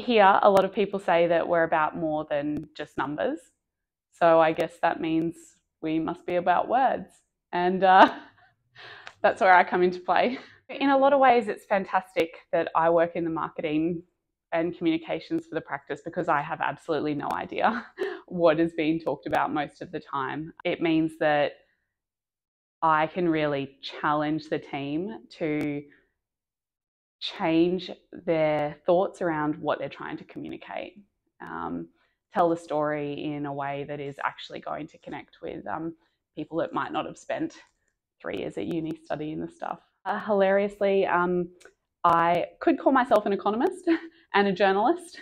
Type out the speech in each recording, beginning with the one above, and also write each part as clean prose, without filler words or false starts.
here, a lot of people say that we're about more than just numbers. So I guess that means we must be about words. And that's where I come into play. In a lot of ways, it's fantastic that I work in the marketing and communications for the practice because I have absolutely no idea what is being talked about most of the time. It means that I can really challenge the team to change their thoughts around what they're trying to communicate. Tell the story in a way that is actually going to connect with people that might not have spent 3 years at uni studying the stuff. Hilariously, I could call myself an economist and a journalist,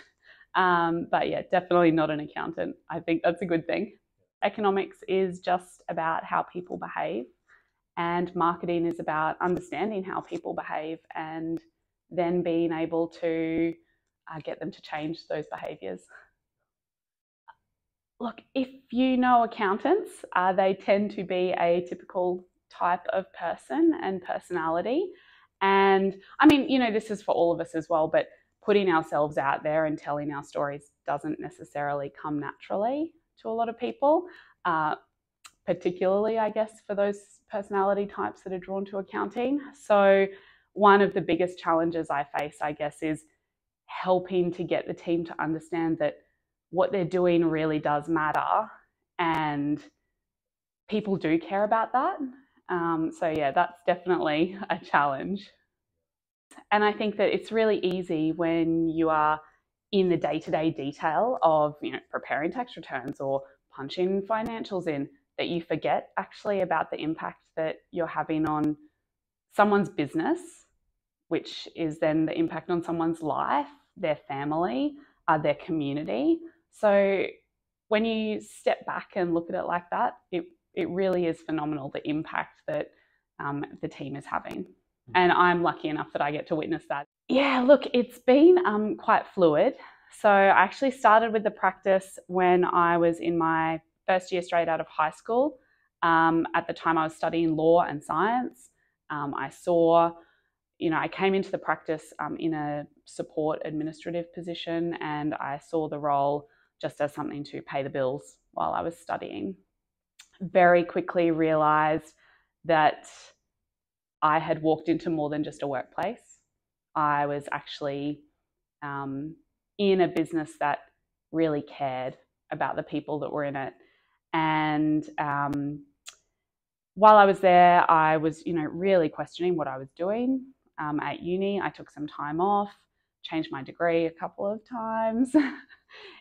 but yeah, definitely not an accountant. I think that's a good thing. Economics is just about how people behave, and marketing is about understanding how people behave and then being able to get them to change those behaviours. Look, if you know accountants, they tend to be a typical type of person and personality. And I mean, you know, this is for all of us as well, but putting ourselves out there and telling our stories doesn't necessarily come naturally to a lot of people, particularly, I guess, for those personality types that are drawn to accounting. So one of the biggest challenges I face, I guess, is helping to get the team to understand that what they're doing really does matter and people do care about that. So yeah, that's definitely a challenge. And I think that it's really easy when you are in the day-to-day detail of, you know, preparing tax returns or punching financials in, that you forget actually about the impact that you're having on someone's business, which is then the impact on someone's life, their family, their community. So when you step back and look at it like that, it really is phenomenal, the impact that the team is having. And I'm lucky enough that I get to witness that. Yeah, look, it's been quite fluid. So I actually started with the practice when I was in my first year straight out of high school. At the time I was studying law and science. I saw, you know, I came into the practice in a support administrative position, and I saw the role just as something to pay the bills while I was studying. Very quickly realised that I had walked into more than just a workplace. I was actually in a business that really cared about the people that were in it. And while I was there, I was, you know, really questioning what I was doing. At uni, I took some time off, changed my degree a couple of times,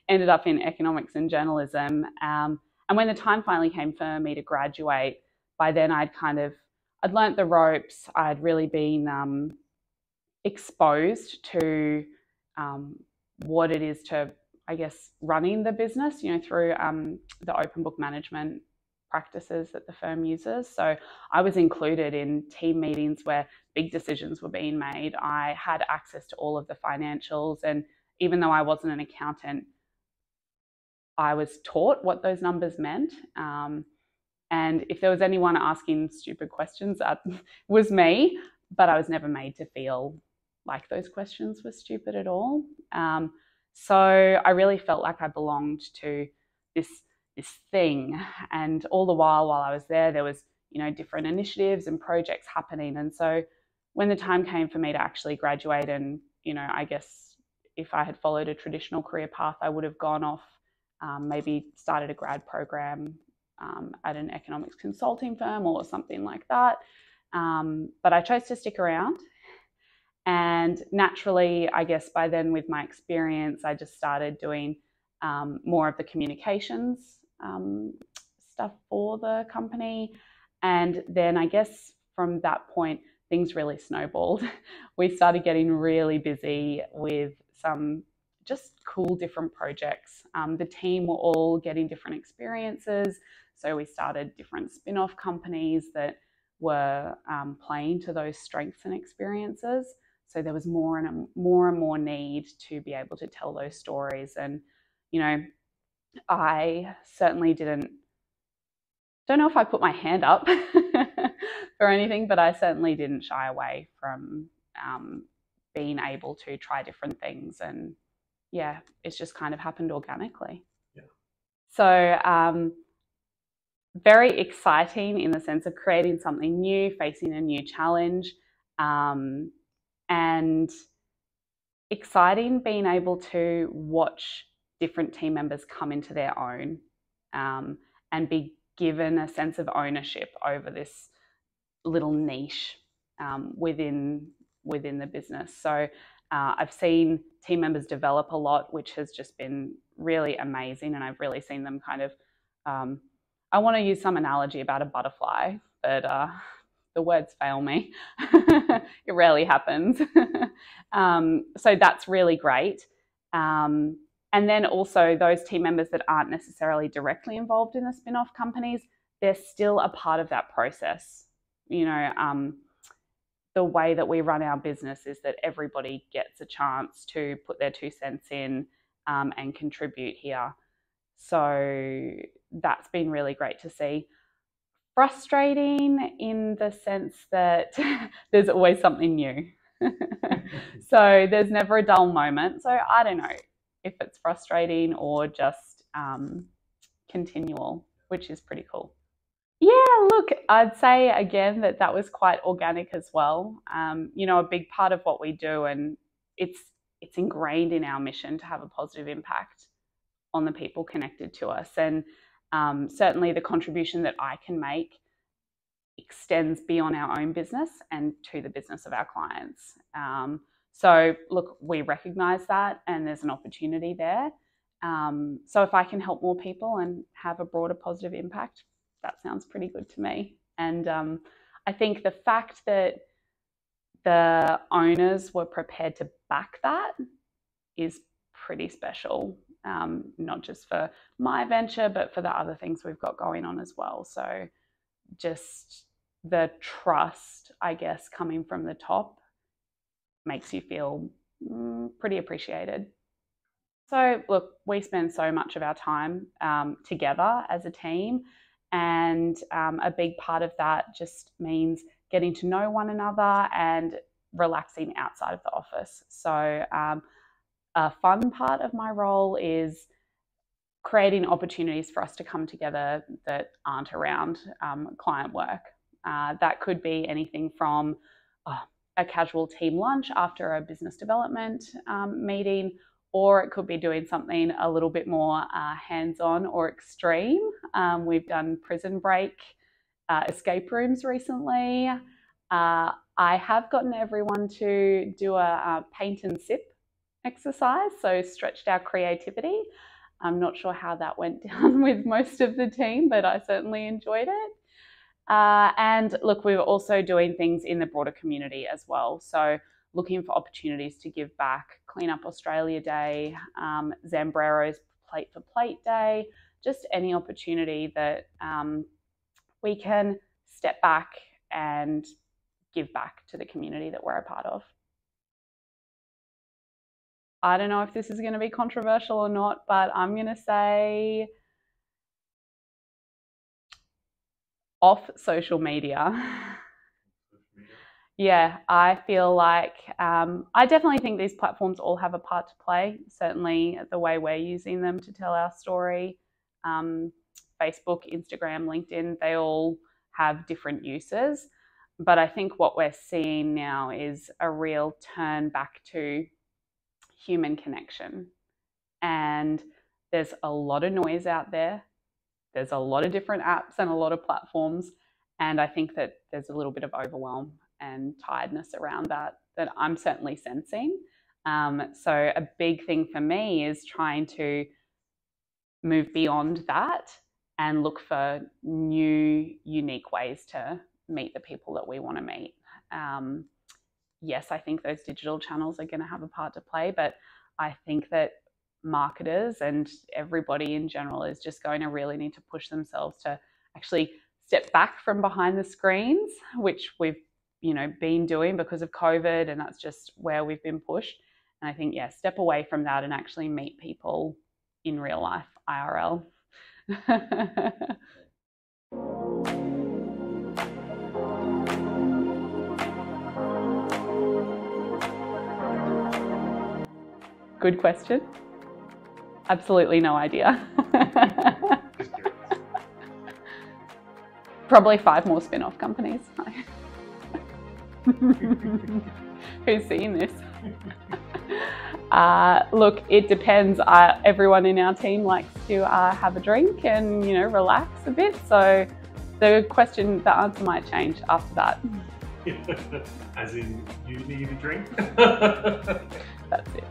ended up in economics and journalism. And when the time finally came for me to graduate, by then I'd learnt the ropes. I'd really been exposed to what it is to, I guess, running the business, you know, through the open book management practices that the firm uses. So I was included in team meetings where big decisions were being made. I had access to all of the financials, and even though I wasn't an accountant, I was taught what those numbers meant. And if there was anyone asking stupid questions, that was me, but I was never made to feel like those questions were stupid at all. So I really felt like I belonged to this thing. And all the while I was there was, you know, different initiatives and projects happening. And so when the time came for me to actually graduate, and, you know, I guess if I had followed a traditional career path, I would have gone off, maybe started a grad program at an economics consulting firm or something like that. But I chose to stick around. And naturally, I guess by then with my experience, I just started doing more of the communications stuff for the company. And then I guess from that point, things really snowballed. We started getting really busy with some just cool different projects. The team were all getting different experiences. So we started different spin-off companies that were playing to those strengths and experiences. So there was more and more need to be able to tell those stories. And, you know, I certainly don't know if I put my hand up for anything, but I certainly didn't shy away from being able to try different things and yeah, it's just kind of happened organically. Yeah. So very exciting in the sense of creating something new, facing a new challenge, and exciting being able to watch different team members come into their own, and be given a sense of ownership over this little niche within the business. So I've seen team members develop a lot, which has just been really amazing, and I've really seen them kind of I want to use some analogy about a butterfly, but the words fail me. It rarely happens. So that's really great. And then also those team members that aren't necessarily directly involved in the spin-off companies, they're still a part of that process. You know, the way that we run our business is that everybody gets a chance to put their 2 cents in and contribute here. So that's been really great to see. Frustrating in the sense that there's always something new. So there's never a dull moment. So I don't know if it's frustrating or just continual, which is pretty cool. Yeah, look, I'd say again that was quite organic as well. You know, a big part of what we do, and it's ingrained in our mission to have a positive impact on the people connected to us. And certainly the contribution that I can make extends beyond our own business and to the business of our clients. So look, we recognize that, and there's an opportunity there. So if I can help more people and have a broader positive impact, that sounds pretty good to me. And I think the fact that the owners were prepared to back that is pretty special, not just for my venture, but for the other things we've got going on as well. So just the trust, I guess, coming from the top makes you feel pretty appreciated. So look, we spend so much of our time together as a team, and a big part of that just means getting to know one another and relaxing outside of the office. So a fun part of my role is creating opportunities for us to come together that aren't around client work. That could be anything from a casual team lunch after a business development meeting, or it could be doing something a little bit more hands-on or extreme. We've done prison break escape rooms recently. I have gotten everyone to do a paint and sip exercise, so stretched our creativity. I'm not sure how that went down with most of the team, but I certainly enjoyed it. And look, we were also doing things in the broader community as well. So looking for opportunities to give back, Clean Up Australia Day, Zambrero's Plate for Plate Day, just any opportunity that we can step back and give back to the community that we're a part of. I don't know if this is going to be controversial or not, but I'm going to say off social media. Yeah, I feel like I definitely think these platforms all have a part to play. Certainly the way we're using them to tell our story. Facebook, Instagram, LinkedIn, they all have different uses. But I think what we're seeing now is a real turn back to human connection. And there's a lot of noise out there. There's a lot of different apps and a lot of platforms. And I think that there's a little bit of overwhelm and tiredness around that I'm certainly sensing. So a big thing for me is trying to move beyond that and look for new, unique ways to meet the people that we want to meet. Yes, I think those digital channels are going to have a part to play, but I think that marketers and everybody in general is just going to really need to push themselves to actually step back from behind the screens, which we've been doing because of COVID, and that's just where we've been pushed. And I think, yeah, step away from that and actually meet people in real life, IRL. Good question. Absolutely no idea. Just curious. Probably 5 more spin-off companies. Who's seen this? Look, it depends. Everyone in our team likes to have a drink and, you know, relax a bit. So the answer might change after that. As in, you need a drink? That's it.